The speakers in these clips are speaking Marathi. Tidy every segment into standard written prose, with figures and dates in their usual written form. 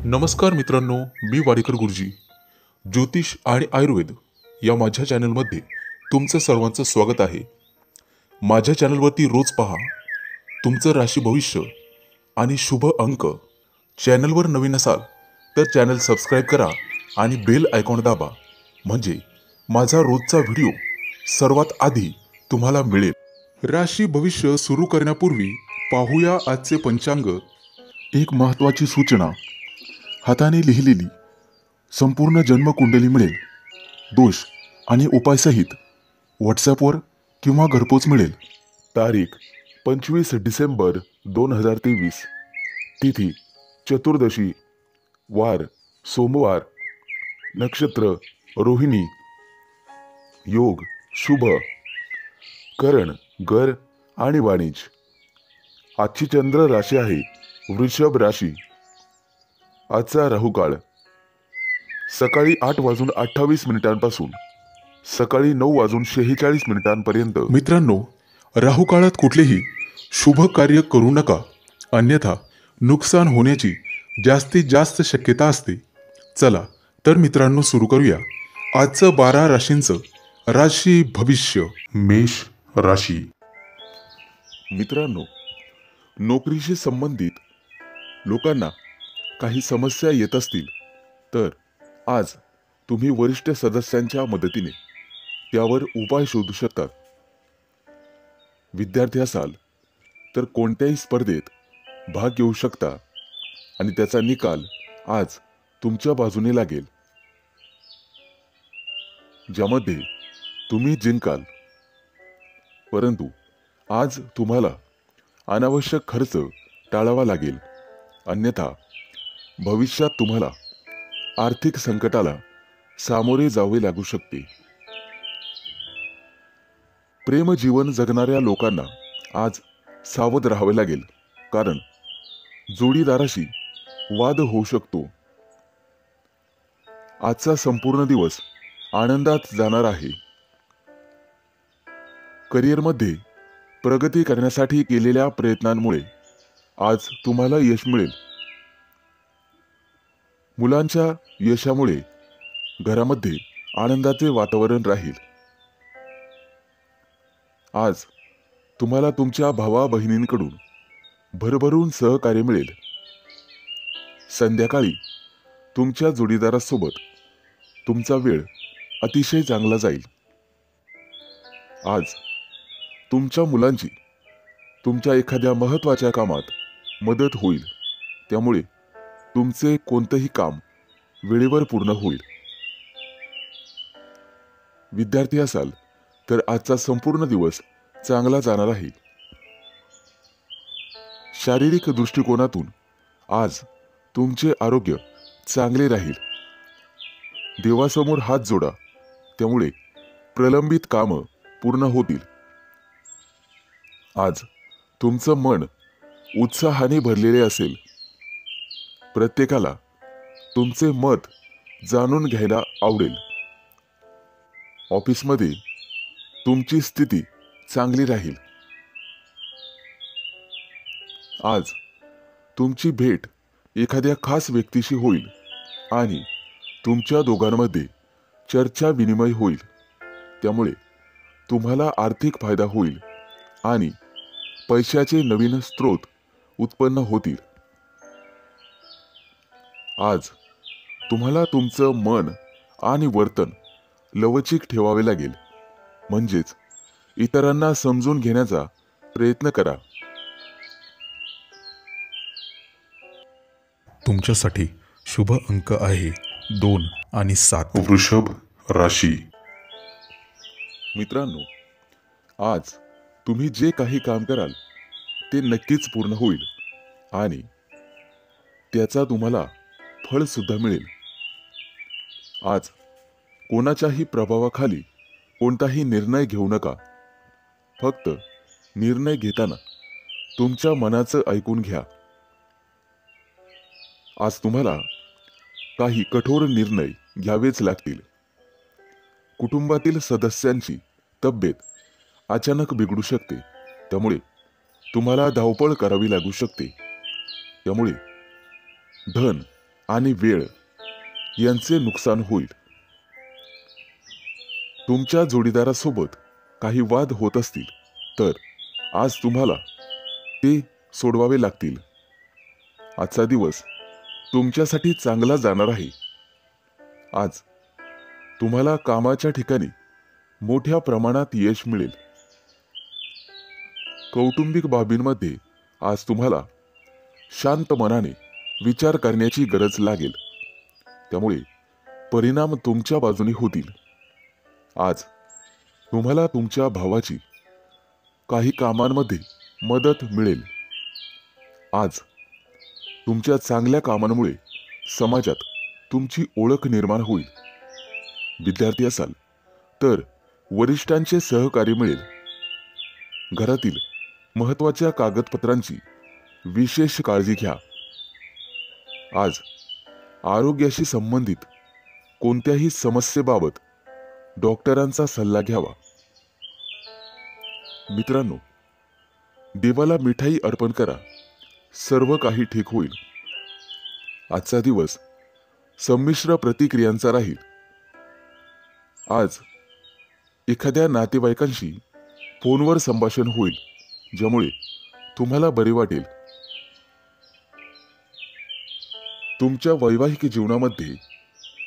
नमस्कार मित्रांनो, मी वाडेकर गुरुजी. ज्योतिष आणि आयुर्वेद या माझ्या चॅनलमध्ये तुमचं सर्वांचं स्वागत आहे. माझ्या चॅनलवरती रोज पहा तुमचं राशी भविष्य आणि शुभ अंक. चॅनलवर नवीन असाल तर चॅनल सबस्क्राईब करा आणि बेल आयकॉन दाबा, म्हणजे माझा रोजचा व्हिडिओ सर्वात आधी तुम्हाला मिळेल. राशी भविष्य सुरू करण्यापूर्वी पाहूया आजचे पंचांग. एक महत्त्वाची सूचना: हाताने लिहिलेली संपूर्ण जन्मकुंडली मिळेल. दोष आणि उपायसहित व्हॉट्सॲपवर किंवा घरपोच मिळेल. तारीख 25 डिसेंबर 2023. तिथी चतुर्दशी. वार सोमवार. नक्षत्र रोहिणी. योग शुभ. करण गर आणि वाणिज्य. आजची चंद्र राशी आहे वृषभ राशी. आजचा राहुकाळ सकाळी 8:28 सकाळी 9:46 मित्रांनो, राहुकाळात कुठलेही शुभ कार्य करू नका, अन्यथा नुकसान होण्याची जास्तीत जास्त शक्यता असते. चला तर मित्रांनो, सुरू करूया आजचं 12 राशींचं राशी भविष्य. मेष राशी. मित्रांनो, नोकरीशी संबंधित लोकांना काही समस्या येत असतील तर आज तुम्ही वरिष्ठ सदस्यांच्या मदतीने त्यावर उपाय शोधू शकता. विद्यार्थी असाल तर कोणत्याही स्पर्धेत भाग घेऊ शकता आणि त्याचा निकाल आज तुमच्या बाजूने लागेल, ज्यामध्ये तुम्ही जिंकाल. परंतु आज तुम्हाला अनावश्यक खर्च टाळावा लागेल, अन्यथा भविष्यात तुम्हाला आर्थिक संकटाला सामोरे जावे लागू शकते. प्रेम जीवन जगणाऱ्या लोकांना आज सावध राहावे लागेल, कारण जोडीदाराशी वाद होऊ शकतो. आजचा संपूर्ण दिवस आनंदात जाणार आहे. करिअरमध्ये प्रगती करण्यासाठी केलेल्या प्रयत्नांमुळे आज तुम्हाला यश मिळेल. मुलांच्या यशामुळे घरामध्ये आनंदाचे वातावरण राहील. आज तुम्हाला तुमच्या भावा बहिणींकडून भरभरून सहकार्य मिळेल. संध्याकाळी तुमच्या जोडीदारासोबत तुमचा वेळ अतिशय चांगला जाईल. आज तुमच्या मुलांची तुमच्या एखाद्या महत्त्वाच्या कामात मदत होईल, त्यामुळे तुमचे कोणतेही काम वेळेवर पूर्ण होईल. विद्यार्थी असाल तर आजचा संपूर्ण दिवस चांगला जाणार आहे. शारीरिक दृष्टिकोनातून आज तुमचे आरोग्य चांगले राहील. देवासमोर हात जोडा, त्यामुळे प्रलंबित कामं पूर्ण होतील. आज तुमचं मन उत्साहाने भरलेले असेल. प्रत्येकाला तुमचे मत जाणून घ्यायला आवडेल. ऑफिसमध्ये तुमची स्थिती चांगली राहील. आज तुमची भेट एखाद्या खास व्यक्तीशी होईल आणि तुमच्या दोघांमध्ये चर्चा विनिमय होईल, त्यामुळे तुम्हाला आर्थिक फायदा होईल आणि पैशाचे नवीन स्रोत उत्पन्न होतील. आज तुम्हाला तुमचं मन आणि वर्तन लवचिक ठेवावे लागेल, म्हणजेच इतरांना समजून घेण्याचा प्रयत्न करा. तुमच्यासाठी शुभ अंक आहे 2 आणि 7. वृषभ राशी. मित्रांनो, आज तुम्ही जे काही काम कराल ते नक्कीच पूर्ण होईल आणि त्याचा तुम्हाला फळ सुद्धा मिळेल. आज कोणाच्याही प्रभावाखाली कोणताही निर्णय घेऊ नका. फक्त निर्णय घेताना तुमच्या मनाचं ऐकून घ्या. आज तुम्हाला काही कठोर निर्णय घ्यावेच लागतील. कुटुंबातील सदस्यांची तब्येत अचानक बिघडू शकते, त्यामुळे तुम्हाला धावपळ करावी लागू शकते. त्यामुळे धन आणि वेळ यांचे नुकसान होईल. तुमच्या जोडीदारासोबत काही वाद होत असतील तर आज तुम्हाला ते सोडवावे लागतील. आजचा दिवस तुमच्यासाठी चांगला जाणार आहे. आज तुम्हाला कामाच्या ठिकाणी मोठ्या प्रमाणात यश मिळेल. कौटुंबिक बाबींमध्ये आज तुम्हाला शांत मनाने विचार करण्याची गरज लागेल, त्यामुळे परिणाम तुमच्या बाजूने होतील. आज तुम्हाला तुमच्या भावाची काही कामांमध्ये मदत मिळेल. आज तुमच्या चांगल्या कामांमुळे समाजात तुमची ओळख निर्माण होईल. विद्यार्थी असाल तर वरिष्ठांचे सहकार्य मिळेल. घरातील महत्त्वाच्या कागदपत्रांची विशेष काळजी घ्या. आज आरोग्याशी संबंधित कोणत्याही समस्येबाबत डॉक्टरांचा सल्ला घ्यावा. मित्रांनो, देवाला मिठाई अर्पण करा, सर्व काही ठीक होईल. आजचा दिवस संमिश्र प्रतिक्रियांचा राहील. आज एखाद्या नातेवाईकांशी फोनवर संभाषण होईल, ज्यामुळे तुम्हाला बरे वाटेल. तुमच्या वैवाहिक जीवनामध्ये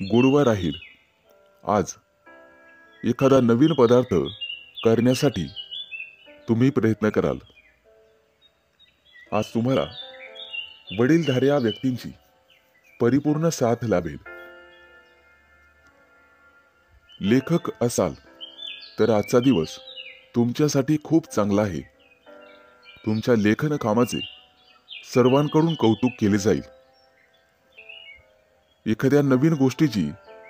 गोडवा राहील. आज एखादा नवीन पदार्थ करण्यासाठी तुम्ही प्रयत्न कराल. आज तुम्हाला वडीलधाऱ्या व्यक्तींची परिपूर्ण साथ लाभेल. लेखक असाल तर आजचा दिवस तुमच्यासाठी खूप चांगला आहे. तुमच्या लेखन कामाचे सर्वांकडून कौतुक केले जाईल. एखाद्या नवीन गोष्टीची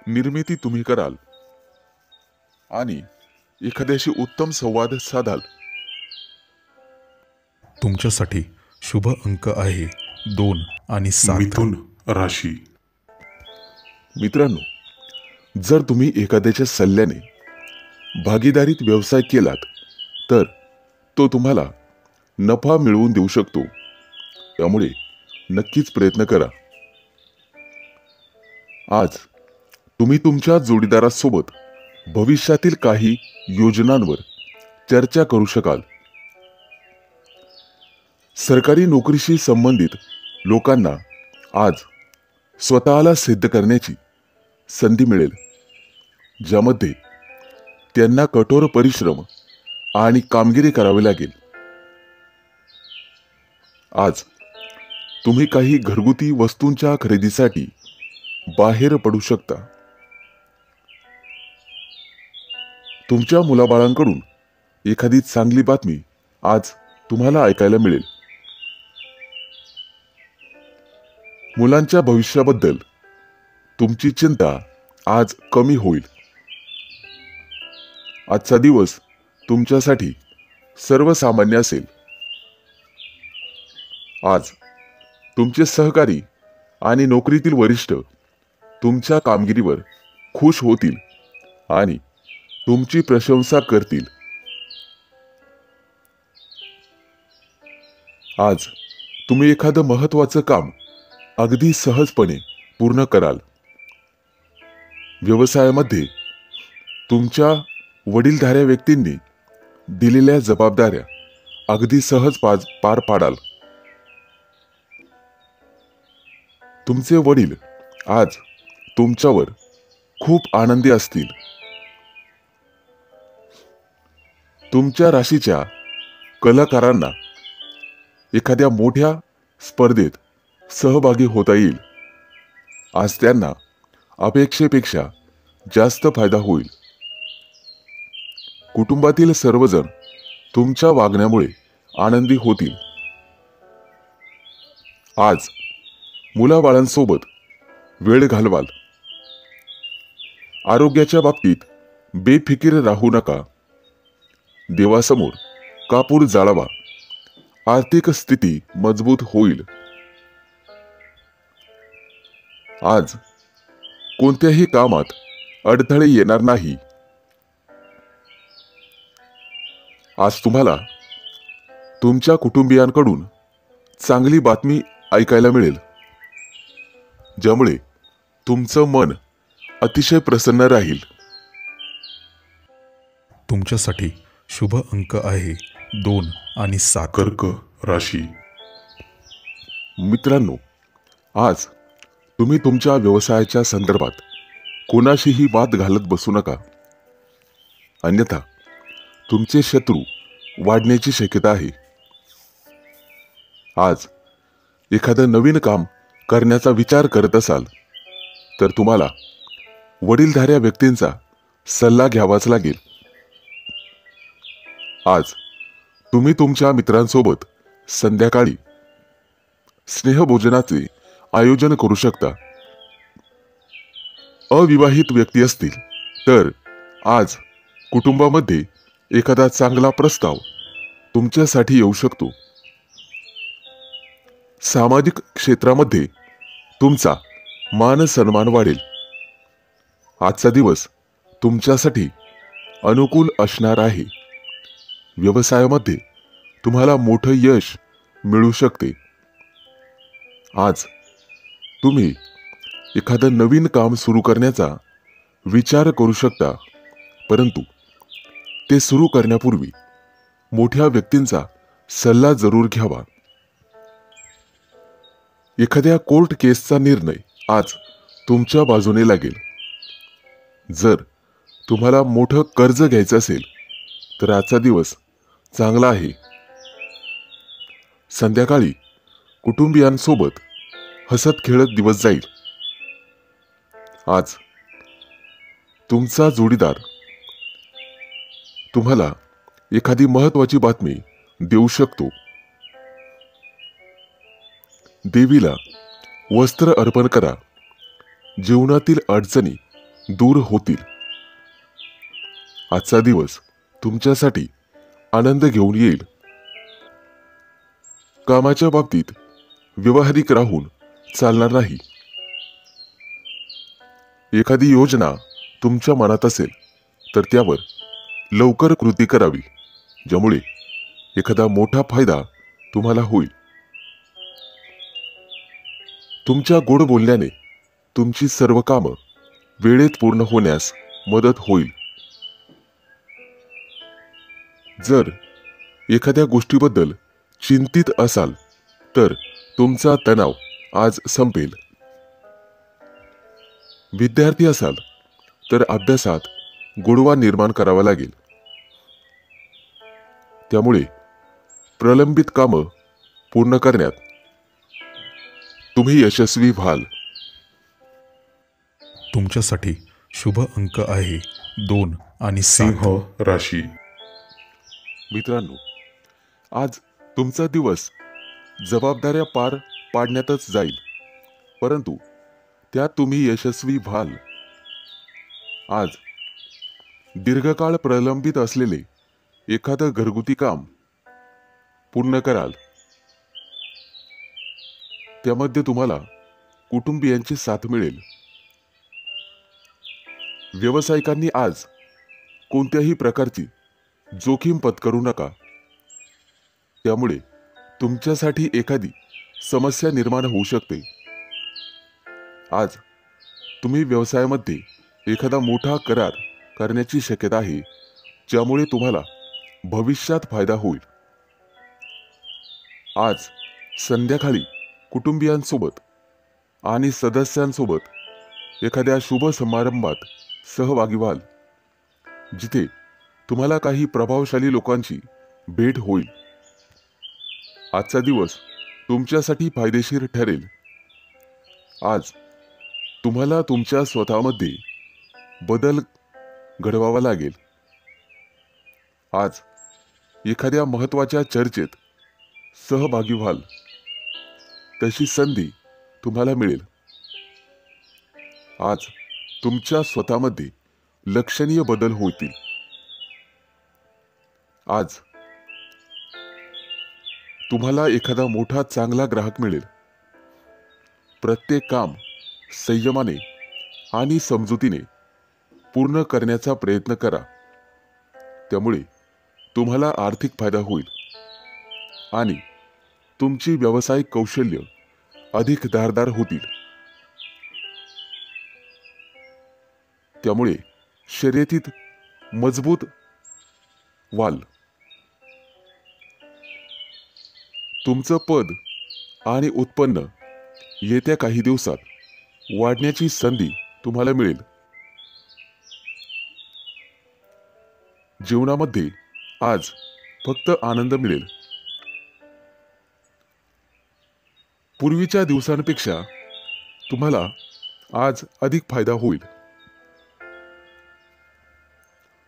निर्मिती तुम्ही कराल आणि एखाद्याशी उत्तम संवाद साधाल. तुमच्यासाठी शुभ अंक आहे 2 आणि 7. मिथुन राशी. मित्रांनो, जर तुम्ही एखाद्याच्या सल्ल्याने भागीदारीत व्यवसाय केलात तर तो तुम्हाला नफा मिळवून देऊ शकतो. त्यामुळे नक्कीच प्रयत्न करा. आज तुम्ही तुमच्या जोडीदारासोबत भविष्यातील काही योजनांवर चर्चा करू शकाल. सरकारी नोकरीशी संबंधित लोकांना आज स्वतःला सिद्ध करण्याची संधी मिळेल, ज्यामध्ये त्यांना कठोर परिश्रम आणि कामगिरी करावी लागेल. आज तुम्ही काही घरगुती वस्तूंच्या खरेदीसाठी बाहेर पडू शकता. तुमच्या मुलाबाळांकडून एखादी चांगली बातमी आज तुम्हाला ऐकायला मिळेल. मुलांच्या भविष्याबद्दल तुमची चिंता आज कमी होईल. आजचा दिवस तुमच्यासाठी सर्वसामान्य असेल. आज तुमचे सहकारी आणि नोकरीतील वरिष्ठ तुमच्या कामगिरीवर खुश होतील आणि तुमची प्रशंसा करतील. आज तुम्ही एखादं महत्त्वाचं काम अगदी सहजपणे पूर्ण कराल. व्यवसायामध्ये तुमच्या वडीलधाऱ्या व्यक्तींनी दिलेल्या जबाबदाऱ्या अगदी सहज पार पाडाल. तुमचे वडील आज तुमच्यावर खूप आनंदी असतील. तुमच्या राशीच्या कलाकारांना एखाद्या मोठ्या स्पर्धेत सहभागी होता येईल. आज त्यांना अपेक्षेपेक्षा जास्त फायदा होईल. कुटुंबातील सर्वजण तुमच्या वागण्यामुळे आनंदी होतील. आज मुलाबाळांसोबत वेळ घालवाल. आरोग्याच्या बाबतीत बेफिकीर राहू नका. देवासमोर कापूर जाळावा. आर्थिक स्थिती मजबूत होईल. आज कोणत्याही कामात अडथळे येणार नाही. आज तुम्हाला तुमच्या कुटुंबियांकडून चांगली बातमी ऐकायला मिळेल. ज्यामुळे तुमचं मन अतिशय प्रसन्न राहील. तुमच्यासाठी शुभ अंक आहे 2 आणि 7. कर्क राशी. मित्रांनो, आज तुम्ही तुमच्या व्यवसायाच्या संदर्भात कोणाशीही वाद घालत बसू नका, अन्यथा तुमचे शत्रू वाढण्याची शक्यता आहे. आज एखादं नवीन काम करण्याचा विचार करत असाल तर तुम्हाला वडीलधाऱ्या व्यक्तींचा सल्ला घ्यावाच लागेल. आज तुम्ही तुमच्या मित्रांसोबत संध्याकाळी स्नेहभोजनाचे आयोजन करू शकता. अविवाहित व्यक्ती असतील तर आज कुटुंबामध्ये एखादा चांगला प्रस्ताव तुमच्यासाठी येऊ शकतो. सामाजिक क्षेत्रामध्ये तुमचा मान सन्मान वाढेल. आजचा दिवस तुमच्यासाठी अनुकूल असणार आहे. व्यवसायामध्ये तुम्हाला मोठं यश मिळू शकते. आज तुम्ही एखादं नवीन काम सुरू करण्याचा विचार करू शकता, परंतु ते सुरू करण्यापूर्वी मोठ्या व्यक्तींचा सल्ला जरूर घ्यावा. एखाद्या कोर्ट केसचा निर्णय आज तुमच्या बाजूने लागेल. जर तुम्हाला मोठं कर्ज घ्यायचं असेल तर आजचा दिवस चांगला आहे. संध्याकाळी कुटुंबियांसोबत हसत खेळत दिवस जाईल. आज तुमचा जोडीदार तुम्हाला एखादी महत्त्वाची बातमी देऊ शकतो. देवीला वस्त्र अर्पण करा. जीवनातील अडचणी दूर होतील. आजचा दिवस तुमच्यासाठी आनंद घेऊन येईल. कामाच्या बाबतीत व्यावहारिक राहून चालणार नाही. एखादी योजना तुमच्या मनात असेल तर त्यावर लवकर कृती करावी, ज्यामुळे एखादा मोठा फायदा तुम्हाला होईल. तुमच्या गोड बोलण्याने तुमची सर्व कामं वेळेत पूर्ण होण्यास मदत होईल. जर एखाद्या गोष्टीबद्दल चिंतित असाल तर तुमचा तणाव आज संपेल. विद्यार्थी असाल तर अभ्यासात गोडवा निर्माण करावा लागेल. त्यामुळे प्रलंबित कामं पूर्ण करण्यात तुम्ही यशस्वी व्हाल. तुमच्यासाठी शुभ अंक आहे 2 आणि 7. सिंह राशी. मित्रांनो, आज तुमचा दिवस जबाबदाऱ्या पार पाडण्यातच जाईल, परंतु त्यात तुम्ही यशस्वी व्हाल. आज दीर्घकाळ प्रलंबित असलेले एखादं घरगुती काम पूर्ण कराल. त्यामध्ये तुम्हाला कुटुंबियांची साथ मिळेल. व्यावसायिकांनी आज कोणत्याही प्रकारची जोखीम पत्करू नका. त्यामुळे तुमच्यासाठी एखादी समस्या निर्माण होऊ शकते. आज तुम्ही व्यवसायामध्ये एखादा मोठा करार करण्याची शक्यता आहे, ज्यामुळे तुम्हाला भविष्यात फायदा होईल. आज संध्याकाळी कुटुंबियांसोबत आणि सदस्यांसोबत एखाद्या शुभ समारंभात सहभागी व्हाल, जिथे तुम्हाला काही प्रभावशाली लोकांची भेट होईल. आजचा दिवस तुमच्यासाठी फायदेशीर ठरेल. आज तुम्हाला तुमच्या स्वतःमध्ये बदल घडवावा लागेल. आज एखाद्या महत्त्वाच्या चर्चेत सहभागी व्हाल, तशी संधी तुम्हाला मिळेल. आज तुमच्या स्वतःमध्ये लक्षणीय बदल होतील. आज तुम्हाला एखादा मोठा चांगला ग्राहक मिळेल. प्रत्येक काम संयमाने आणि समजुतीने पूर्ण करण्याचा प्रयत्न करा. त्यामुळे तुम्हाला आर्थिक फायदा होईल आणि तुमची व्यावसायिक कौशल्य अधिक धारदार होतील. त्यामुळे शर्यतीत मजबूत व्हाल. तुमचं पद आणि उत्पन्न येत्या काही दिवसात वाढण्याची संधी तुम्हाला मिळेल. जीवनामध्ये आज फक्त आनंद मिळेल. पूर्वीच्या दिवसांपेक्षा तुम्हाला आज अधिक फायदा होईल.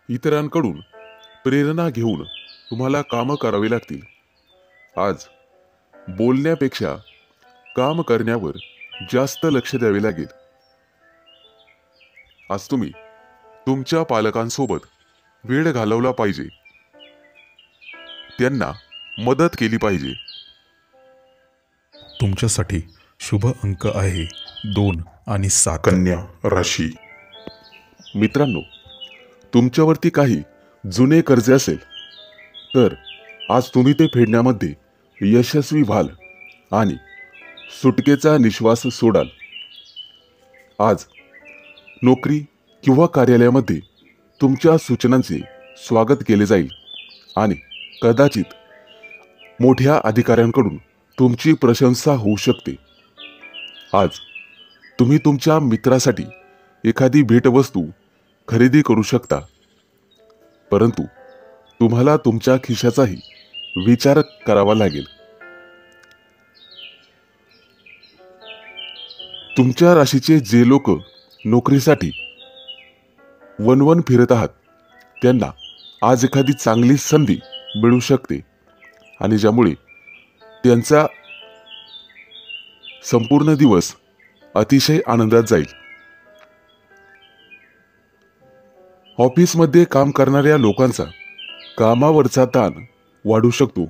इतरांकडून प्रेरणा घेऊन तुम्हाला कामं करावी लागतील. आज बोलण्यापेक्षा काम करण्यावर जास्त लक्ष द्यावे लागेल. आज तुम्ही तुमच्या पालकांसोबत वेळ घालवला पाहिजे. त्यांना मदत केली पाहिजे. तुमच्यासाठी शुभ अंक आहे 2 आणि 7. कन्या राशी. मित्रांनो, तुमच्यावरती काही जुने कर्ज असेल तर आज तुम्ही ते फेडण्यामध्ये यशस्वी व्हाल आणि सुटकेचा निश्वास सोडाल. आज नोकरी किंवा कार्यालयामध्ये तुमच्या सूचनांचे स्वागत केले जाईल आणि कदाचित मोठ्या अधिकाऱ्यांकडून तुमची प्रशंसा होऊ शकते. आज तुम्ही तुमच्या मित्रासाठी एखादी भेटवस्तू खरेदी करू शकता, परंतु तुम्हाला तुमच्या खिशाचाही विचार करावा लागेल. तुमच्या राशीचे जे लोक नोकरीसाठी वणवण फिरत आहात त्यांना आज एखादी चांगली संधी मिळू शकते आणि ज्यामुळे त्यांचा संपूर्ण दिवस अतिशय आनंदात जाईल. ऑफिसमध्ये काम करणाऱ्या लोकांचा कामावरचा ताण वाढू शकतो.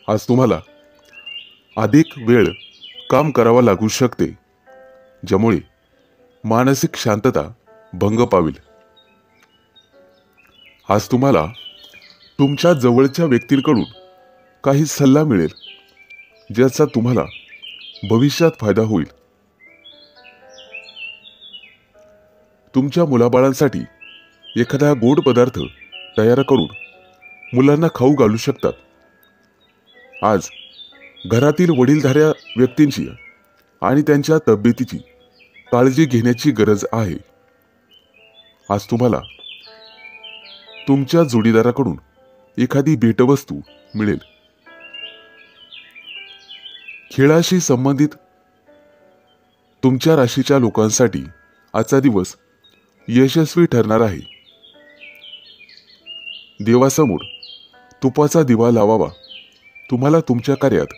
आज तुम्हाला अधिक वेळ काम करावा लागू शकते, ज्यामुळे मानसिक शांतता भंग पावेल. आज तुम्हाला तुमच्या जवळच्या व्यक्तींकडून काही सल्ला मिळेल, ज्याचा तुम्हाला भविष्यात फायदा होईल. तुमच्या मुलाबाळांसाठी एखादा गोड पदार्थ तयार करून मुलांना खाऊ घालू शकतात. आज घरातील वडीलधाऱ्या व्यक्तींची आणि त्यांच्या तब्येतीची काळजी घेण्याची गरज आहे. आज तुम्हाला तुमच्या जोडीदाराकडून एखादी भेटवस्तू मिळेल. खेळाशी संबंधित तुमच्या राशीच्या लोकांसाठी आजचा दिवस यशस्वी ठरणार आहे. देवासमोर तुपाचा दिवा लावावा. तुम्हाला तुमच्या कार्यात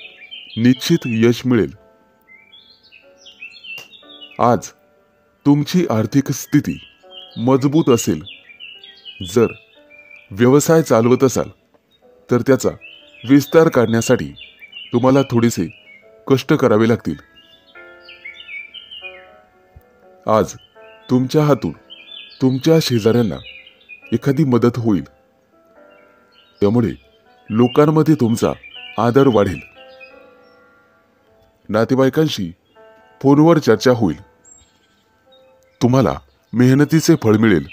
निश्चित यश मिळेल. आज तुमची आर्थिक स्थिती मजबूत असेल. जर व्यवसाय चालवत असाल तर त्याचा विस्तार करण्यासाठी तुम्हाला थोडेसे कष्ट करावे लागतील. आज तुमच्या हातून तुमच्या शेजाऱ्यांना एखादी मदत होईल, त्यामुळे लोकांमध्ये तुमचा आदर वाढेल. नातेवाईकांशी फोनवर चर्चा होईल. तुम्हाला मेहनतीचे फळ मिळेल.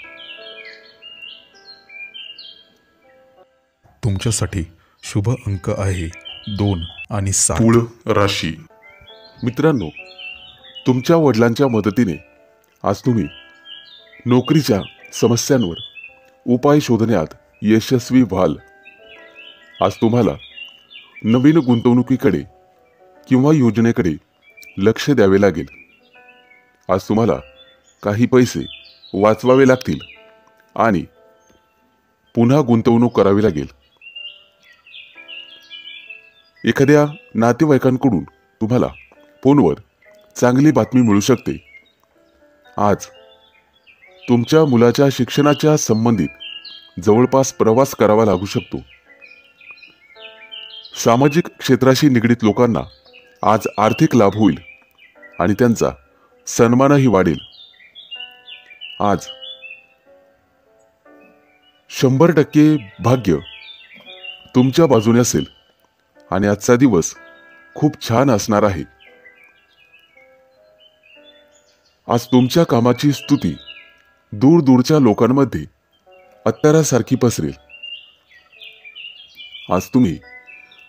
तुमच्यासाठी शुभ अंक आहे 2 आणि 7. तुळ राशी. मित्रांनो, तुमच्या वडिलांच्या मदतीने आज तुम्ही नोकरीच्या समस्यांवर उपाय शोधण्यात यशस्वी व्हाल. आज तुम्हाला नवीन गुंतवणुकीकडे किंवा योजनेकडे लक्ष द्यावे लागेल. आज तुम्हाला काही पैसे वाचवावे लागतील आणि पुन्हा गुंतवणूक करावी लागेल. एखाद्या नातेवाईकांकडून तुम्हाला फोनवर चांगली बातमी मिळू शकते. आज तुमच्या मुलाच्या शिक्षणाच्या संबंधित जवळपास प्रवास करावा लागू शकतो. सामाजिक क्षेत्राशी निगडीत लोकांना आज आर्थिक लाभ होईल आणि त्यांचा सन्मानही वाढेल. आज 100% भाग्य तुमच्या बाजूने असेल आणि आजचा दिवस खूप छान असणार आहे. आज तुमच्या कामाची स्तुती दूरदूरच्या लोकांमध्ये अत्तरासारखी पसरेल. आज तुम्ही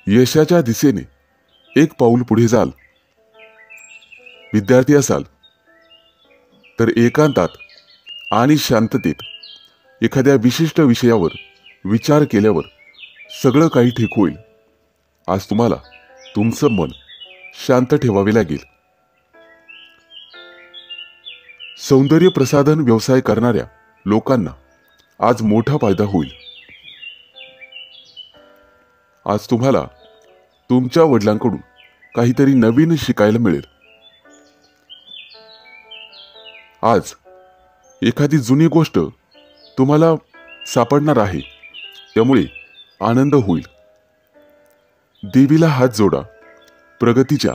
यशाच्या दिशेने एक पाऊल पुढे जाल. विद्यार्थी असाल तर एकांतात आणि शांततेत एखाद्या विशिष्ट विषयावर विचार केल्यावर सगळं काही ठीक होईल. आज तुम्हाला तुमचं मन शांत ठेवावे लागेल. सौंदर्य प्रसाधन व्यवसाय करणाऱ्या लोकांना आज मोठा फायदा होईल. आज तुम्हाला तुमच्या वडिलांकडून काहीतरी नवीन शिकायला मिळेल. आज एखादी जुनी गोष्ट तुम्हाला सापडणार आहे, त्यामुळे आनंद होईल. देवीला हात जोडा, प्रगतीच्या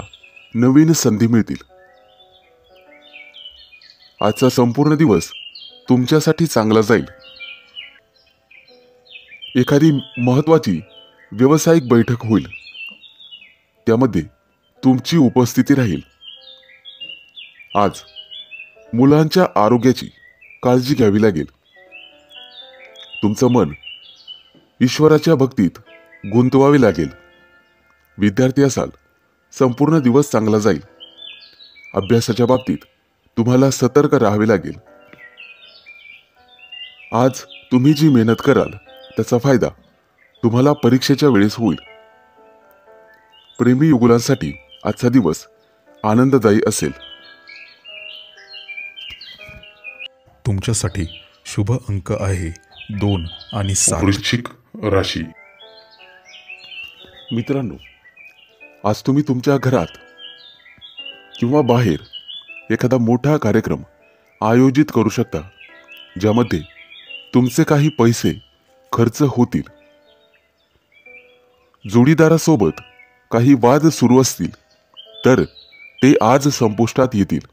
नवीन संधी मिळतील. आजचा संपूर्ण दिवस तुमच्यासाठी चांगला जाईल. एखादी महत्वाची व्यावसायिक बैठक होईल, त्यामध्ये तुमची उपस्थिती राहील. आज मुलांच्या आरोग्याची काळजी घ्यावी लागेल. तुमचं मन ईश्वराच्या भक्तीत गुंतवावे लागेल. विद्यार्थी असाल, संपूर्ण दिवस चांगला जाईल. अभ्यासाच्या बाबतीत तुम्हाला सतर्क राहावे लागेल. आज तुम्ही जी मेहनत कराल त्याचा फायदा तुम्हाला परीक्षेच्या वेळेस होईल. प्रेमी युगुलांसाठी आजचा दिवस आनंददायी असेल. तुमच्यासाठी शुभ अंक आहे 2 आणि 7. वृश्चिक राशी. मित्रांनो, आज तुम्ही तुमच्या घरात किंवा बाहेर एखादा मोठा कार्यक्रम आयोजित करू शकता, ज्यामध्ये तुमचे काही पैसे खर्च होतील. जोडीदारासोबत काही वाद सुरू असतील तर ते आज संपुष्टात येतील.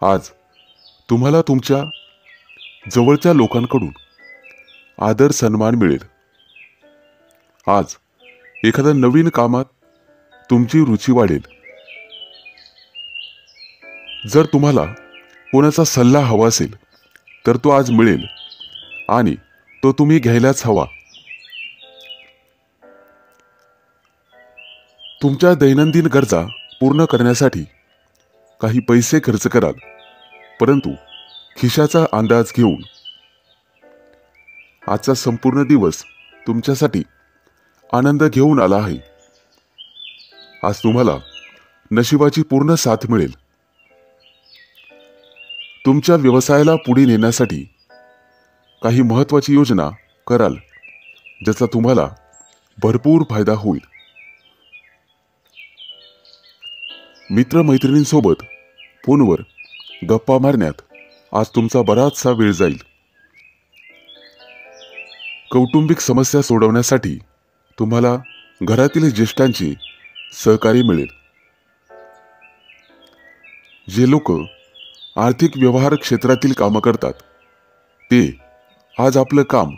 आज तुम्हाला तुमच्या जवळच्या लोकांकडून आदर सन्मान मिळेल. आज एखाद्या नवीन कामात तुमची रुची वाढेल. जर तुम्हाला कोणाचा सल्ला हवा असेल तर तो आज मिळेल आणि तो तुम्ही घ्यायलाच हवा. तुमच्या दैनंदिन गरजा पूर्ण करण्यासाठी काही पैसे खर्च कराल, परंतु खिशाचा अंदाज घेऊन. आजचा संपूर्ण दिवस तुमच्यासाठी आनंद घेऊन आला आहे. आज तुम्हाला नशिबाची पूर्ण साथ मिळेल. तुमच्या व्यवसायाला पुढे नेण्यासाठी काही महत्त्वाची योजना कराल, ज्याचा तुम्हाला भरपूर फायदा होईल. मित्रमैत्रिणींसोबत फोनवर गप्पा मारण्यात आज तुमचा बराचसा वेळ जाईल. कौटुंबिक समस्या सोडवण्यासाठी तुम्हाला घरातील ज्येष्ठांचे सहकार्य मिळेल. जे लोक आर्थिक व्यवहार क्षेत्रातील कामं करतात ते आज आपलं काम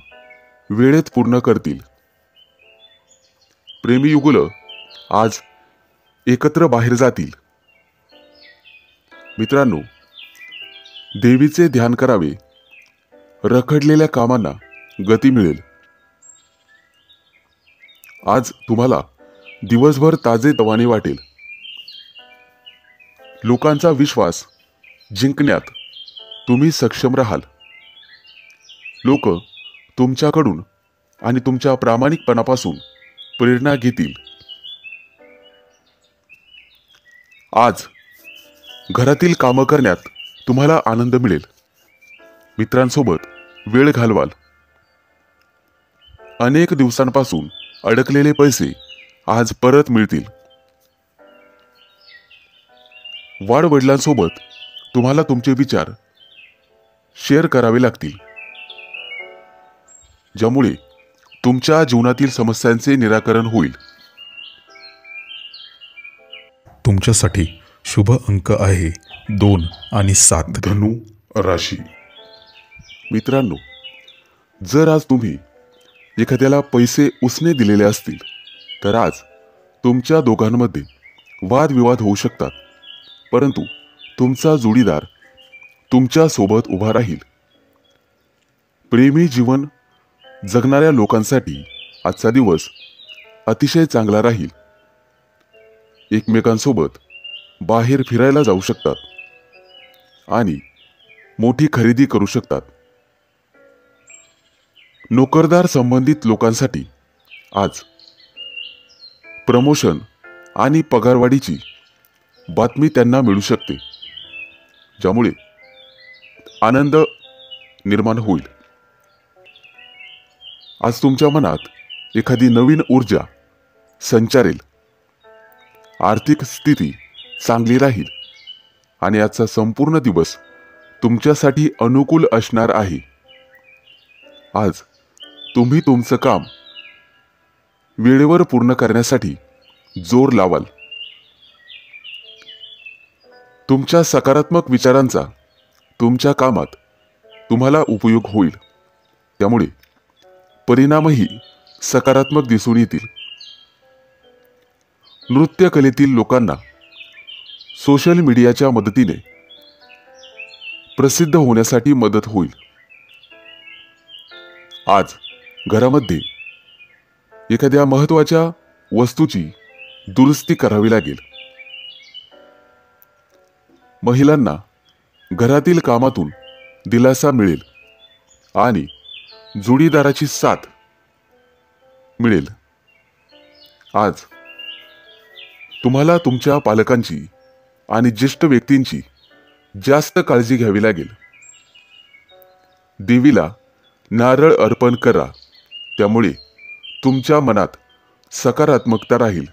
वेळेत पूर्ण करतील. प्रेमी युगुलं आज एकत्र बाहेर जातील. मित्रांनो, देवीचे ध्यान करावे. रखडलेल्या कामांना गती मिळेल. आज तुम्हाला दिवसभर ताजेतवाने वाटेल. लोकांचा विश्वास जिंकण्यात तुम्ही सक्षम राहाल. लोक तुमच्याकडून आणि तुमच्या प्रामाणिकपणापासून प्रेरणा घेतील. आज घरातील कामं करण्यात तुम्हाला आनंद मिळेल. मित्रांसोबत वेळ घालवाल. अनेक दिवसांपासून अडकलेले पैसे आज परत मिळतील. वाडवडिलांसोबत तुम्हाला तुमचे विचार शेअर करावे लागतील, ज्यामुळे तुमच्या जीवनातील समस्यांचे निराकरण होईल. तुमच्यासाठी शुभ अंक आहे 2 आणि 7. धनु राशी. मित्रांनो, जर आज तुम्ही एखाद्याला पैसे उसने दिलेले असतील तर आज तुमच्या दोघांमध्ये वादविवाद होऊ शकतात, परंतु तुमचा जोडीदार तुमच्या सोबत उभा राहील. प्रेमी जीवन जगणाऱ्या लोकांसाठी आजचा दिवस अतिशय चांगला राहील. एकमेकांसोबत बाहेर फिरायला जाऊ शकतात आणि मोठी खरेदी करू शकतात. नोकरदार संबंधित लोकांसाठी आज प्रमोशन आणि पगारवाढीची बातमी त्यांना मिळू शकते, ज्यामुळे आनंद निर्माण होईल. आज तुमच्या मनात एखादी नवीन ऊर्जा संचारेल. आर्थिक स्थिती चांगली राहील आणि आजचा संपूर्ण दिवस तुमच्यासाठी अनुकूल असणार आहे. आज तुम्ही तुमचं काम वेळेवर पूर्ण करण्यासाठी जोर लावाल. तुमच्या सकारात्मक विचारांचा तुमच्या कामात तुम्हाला उपयोग होईल, त्यामुळे परिणामही सकारात्मक दिसून येतील. नृत्य कलेतील लोकांना सोशल मीडियाच्या मदतीने प्रसिद्ध होण्यासाठी मदत होईल. आज घरामध्ये एखाद्या महत्त्वाच्या वस्तूची दुरुस्ती करावी लागेल. महिलांना घरातील कामातून दिलासा मिळेल आणि जोडीदाराची साथ मिळेल. आज तुम्हाला तुमच्या पालकांची आणि ज्येष्ठ व्यक्तींची जास्त काळजी घ्यावी लागेल. देवीला नारळ अर्पण करा, त्यामुळे तुमच्या मनात सकारात्मकता राहील.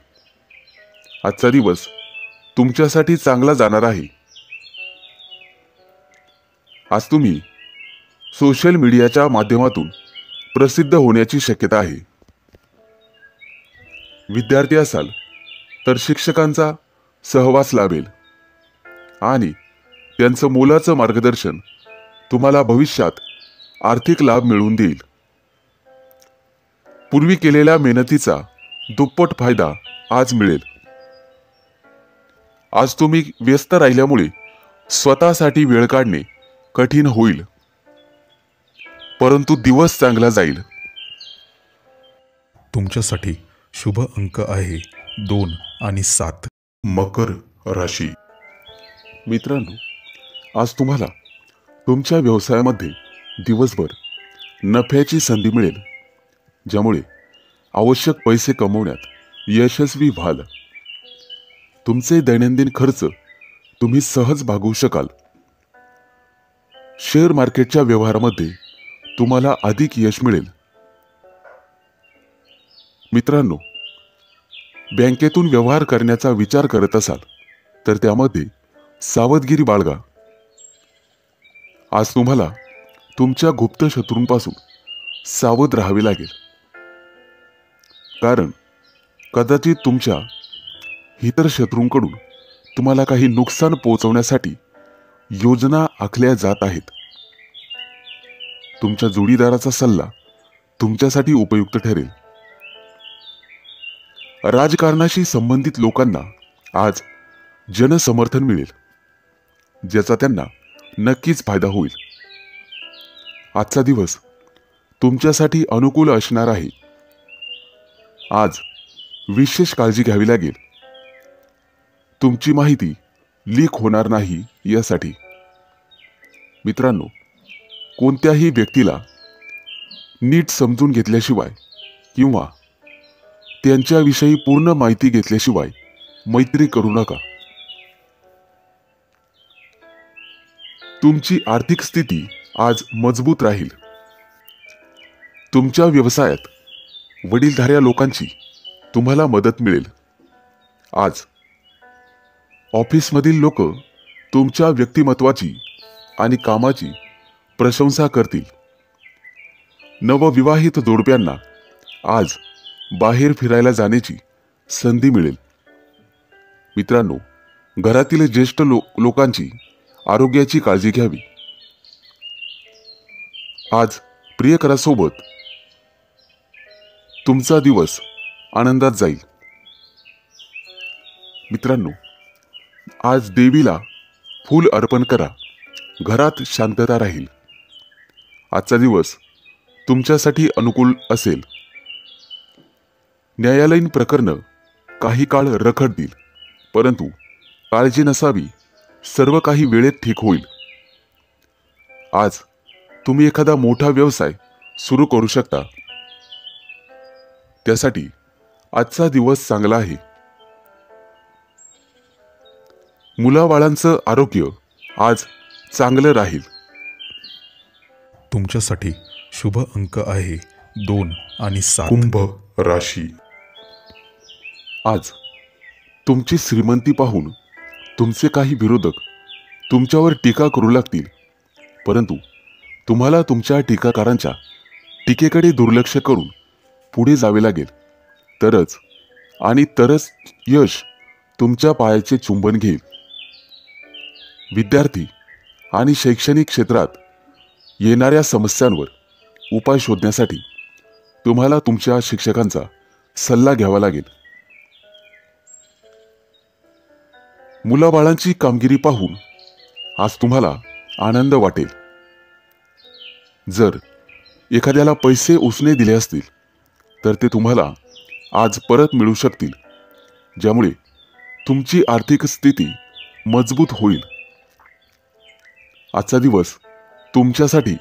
आजचा दिवस तुमच्यासाठी चांगला जाणार आहे. आज तुम्ही सोशल मीडियाच्या माध्यमातून प्रसिद्ध होण्याची शक्यता आहे. विद्यार्थी असाल तर शिक्षकांचा सहवास लाभेल आणि त्यांचं मोलाचं मार्गदर्शन तुम्हाला भविष्यात आर्थिक लाभ मिळवून देईल. पूर्वी केलेल्या मेहनतीचा दुप्पट फायदा आज मिळेल. आज तुम्ही व्यस्त राहिल्यामुळे स्वतःसाठी वेळ काढणे कठीण होईल, परंतु दिवस चांगला जाईल. तुमच्यासाठी शुभ अंक आहे 2 आणि 7. मकर राशी. मित्रांनो, आज तुम्हाला तुमच्या व्यवसायामध्ये दिवसभर नफ्याची संधी मिळेल, ज्यामुळे आवश्यक पैसे कमवण्यात यशस्वी व्हाल. तुमचे दैनंदिन खर्च तुम्ही सहज भागवू शकाल. शेअर मार्केटच्या व्यवहारामध्ये तुम्हाला अधिक यश मिळेल. मित्रांनो, बँकेतून व्यवहार करण्याचा विचार करत असाल तर त्यामध्ये सावधगिरी बाळगा. आज तुम्हाला तुमच्या गुप्त शत्रूंपासून सावध राहावे लागेल, कारण कदाचित तुमच्या इतर शत्रूंकडून तुम्हाला काही नुकसान पोहोचवण्यासाठी योजना आखल्या जात आहेत. तुमच्या जोडीदाराचा सल्ला तुमच्यासाठी उपयुक्त ठरेल. राजकारणाशी संबंधित लोकांना आज जनसमर्थन मिळेल, ज्याचा त्यांना नक्कीच फायदा होईल. आजचा दिवस तुमच्यासाठी अनुकूल असणार आहे. आज विशेष काळजी घ्यावी लागेल. तुमची माहिती लीक होणार नाही यासाठी. मित्रांनो, कोणत्याही व्यक्तीला नीट समजून घेतल्याशिवाय किंवा त्यांच्याविषयी पूर्ण माहिती घेतल्याशिवाय मैत्री करू नका. तुमची आर्थिक स्थिती आज मजबूत राहील. तुमच्या व्यवसायात वडीलधाऱ्या लोकांची तुम्हाला मदत मिळेल. आज ऑफिसमधील लोक तुमच्या व्यक्तिमत्वाची आणि कामाची प्रशंसा करतील. नवविवाहित जोडप्यांना आज बाहेर फिरायला जाण्याची संधी मिळेल. मित्रांनो, घरातील ज्येष्ठ लोकांची आरोग्याची काळजी घ्यावी. आज प्रियकरासोबत तुमचा दिवस आनंदात जाईल. मित्रांनो, आज देवीला फूल अर्पण करा घरात शांतता राहील. आजचा दिवस तुमच्यासाठी अनुकूल असेल. न्यायालयीन प्रकरणं काही काळ रखडतील, परंतु काळजी नसावी, सर्व काही वेळेत ठीक होईल. आज तुम्ही एखादा मोठा व्यवसाय सुरू करू शकता. त्यासाठी आजचा दिवस चांगला आहे. मुलाबाळांचं आरोग्य आज चांगलं राहील. तुमच्यासाठी शुभ अंक आहे 2 आणि 7. कुंभ राशी. आज तुमची श्रीमंती पाहून तुमचे काही विरोधक तुमच्यावर टीका करू लागतील, परंतु तुम्हाला तुमच्या टीकाकारांच्या टीकेकडे दुर्लक्ष करून पुढे जावे लागेल. तरच यश तुमच्या पायाचे चुंबन घेईल. विद्यार्थी आणि शैक्षणिक क्षेत्रात येणाऱ्या समस्यांवर उपाय शोधण्यासाठी तुम्हाला तुमच्या शिक्षकांचा सल्ला घ्यावा लागेल. मुलाबाळांची कामगिरी पाहून आज तुम्हाला आनंद वाटेल. जर एखाद्याला पैसे उसने दिले असतील तर ते तुम्हाला आज परत मिळू शकतील, ज्यामुळे तुमची आर्थिक स्थिती मजबूत होईल. आजचा दिवस तुमच्यासाठी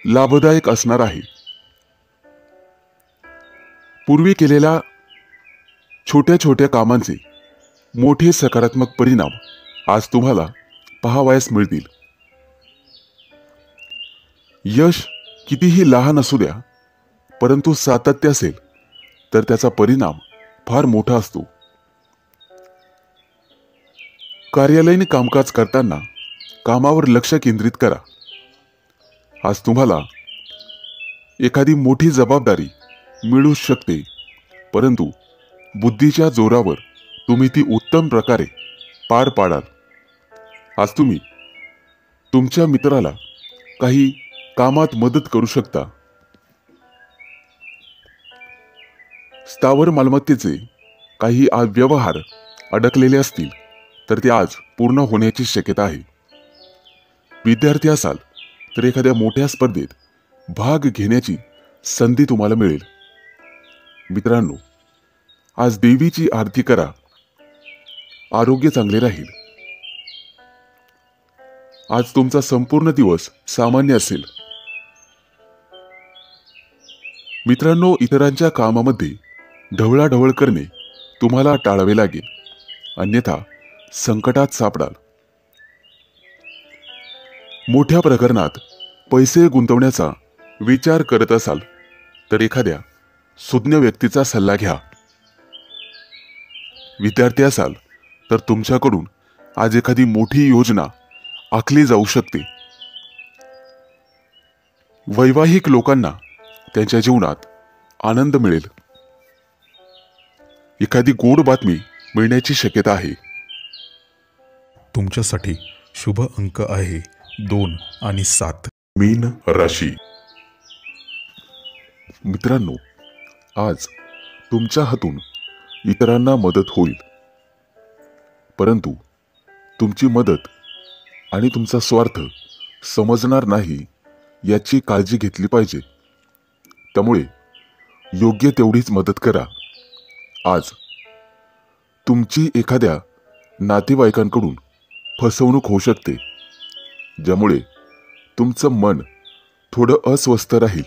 लाभदायक असणार आहे. पूर्वी केलेल्या छोट्या छोट्या कामांचे मोठे सकारात्मक परिणाम आज तुम्हाला पाहावयास मिळतील. यश कितीही लहान असू द्या, परंतु सातत्य असेल तर त्याचा परिणाम फार मोठा असतो. कार्यालयीन कामकाज करताना कामावर लक्ष केंद्रित करा. आज तुम्हाला एखादी मोठी जबाबदारी मिळू शकते, परंतु बुद्धीच्या जोरावर तुम्ही ती उत्तम प्रकारे पार पाडाल. आज तुम्ही तुमच्या मित्राला काही कामात मदत करू शकता. स्थावर मालमत्तेचे काही व्यवहार अडकलेले असतील तर ते आज पूर्ण होण्याची शक्यता आहे. विद्यार्थी असाल तर एखाद्या मोठ्या स्पर्धेत भाग घेण्याची संधी तुम्हाला मिळेल. मित्रांनो, आज देवीची आरती करा. आरोग्य चांगले राहील. आज तुमचा संपूर्ण दिवस सामान्य असेल. मित्रांनो, इतरांच्या कामामध्ये ढवळाढवळ करणे तुम्हाला टाळावे लागेल, अन्यथा संकटात सापडाल. मोठ्या प्रकरणात पैसे गुंतवण्याचा विचार करत असाल तर एखाद्या सुज्ञ व्यक्तीचा सल्ला घ्या. विद्यार्थी असाल तर तुमच्याकडून आज एखादी मोठी योजना आखली जाऊ शकते. वैवाहिक लोकांना त्यांच्या जीवनात आनंद मिळेल. एखादी गोड बातमी मिळण्याची शक्यता आहे. तुमच्यासाठी शुभ अंक आहे 2 आणि 7. मीन राशी. मित्रांनो, आज तुमच्या हातून इतरांना मदत होईल, परंतु तुमची मदत आणि तुमचा स्वार्थ समजणार नाही याची काळजी घेतली पाहिजे. त्यामुळे योग्य तेवढीच मदत करा. आज तुमची एखाद्या नातेवाईकांकडून फसवणूक होऊ शकते, ज्यामुळे तुमचं मन थोडं अस्वस्थ राहील.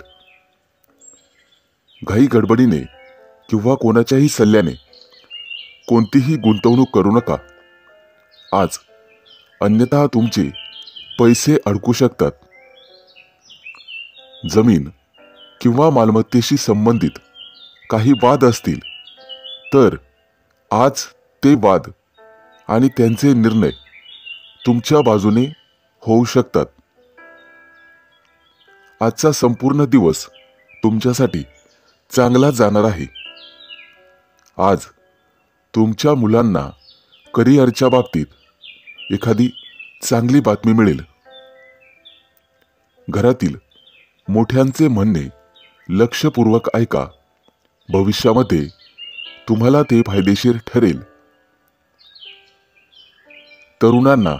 घाई गडबडीने किंवा कोणाच्याही सल्ल्याने कोणतीही गुंतवणूक करू नका आज, अन्यथा तुमचे पैसे अडकू शकतात. जमीन किंवा मालमत्तेशी संबंधित काही वाद असतील तर आज ते वाद आणि त्यांचे निर्णय तुमच्या बाजूने होऊ शकतात. आजचा संपूर्ण दिवस तुमच्यासाठी चांगला जाणार आहे. आज तुमच्या मुलांना करिअरच्या बाबतीत एखादी चांगली बातमी मिळेल. घरातील मोठ्यांचे म्हणणे लक्षपूर्वक ऐका. भविष्यामध्ये तुम्हाला ते फायदेशीर ठरेल. तरुणांना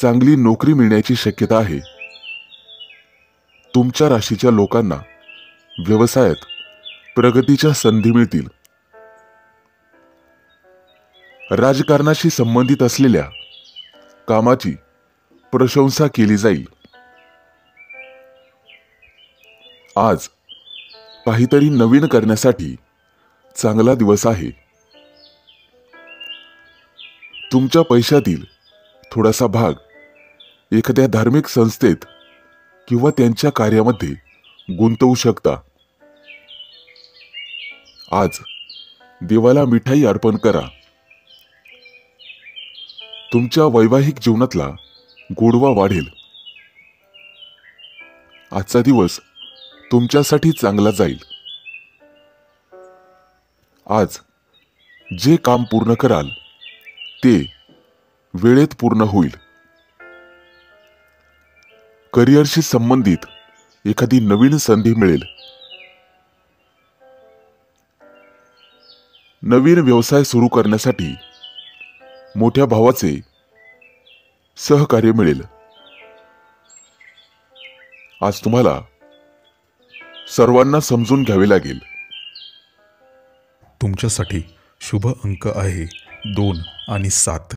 चांगली नोकरी मिळण्याची शक्यता आहे. तुमच्या राशीच्या लोकांना व्यवसायात प्रगतीच्या संधी मिळतील. राजकारणाशी संबंधित असलेल्या कामाची प्रशंसा केली जाईल. आज काहीतरी नवीन करण्यासाठी चांगला दिवस आहे. तुमच्या पैशातील थोडासा भाग एखाद्या धार्मिक संस्थेत किंवा त्यांच्या कार्यामध्ये गुंतवू शकता. आज देवाला मिठाई अर्पण करा. तुमच्या वैवाहिक जीवनातला गोडवा वाढेल. आजचा दिवस तुमच्यासाठी चांगला जाईल. आज जे काम पूर्ण कराल ते वेळेत पूर्ण होईल. करिअरशी संबंधित एखादी नवीन संधी मिळेल. नवीन व्यवसाय सुरू करण्यासाठी मोठ्या भावाचे सहकार्य मिळेल. आज तुम्हाला सर्वांना समजून घ्यावे लागेल. तुमच्यासाठी शुभ अंक आहे 2 आणि 7.